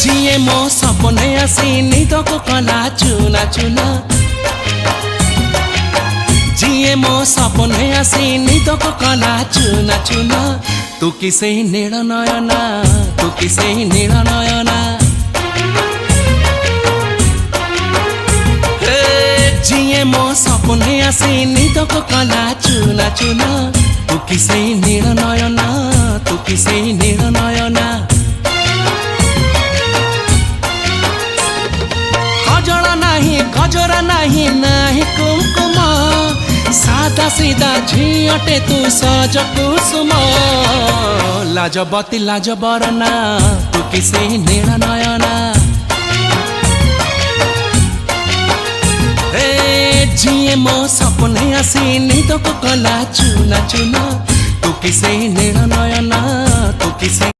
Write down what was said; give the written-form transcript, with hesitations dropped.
जिए मो सपने आसी निदको कला चुना चुना जिए मो सपने आसी निदको कला चुना चुना तू किसे नील नयना तू किसे नील नयना जिए मो सपने आसी निदको कला चुना चुना तू किसे नील नयना तू किसे नील नयना गजरा नहीं नहीं कुमकुम सादा सीधा झियटे तू सज कुसुम लाजबती लाज बरना तू किसे नील नयना जिए मो सपने आसी निदको कला चुना चुना तू किसे नील नयना तू किसे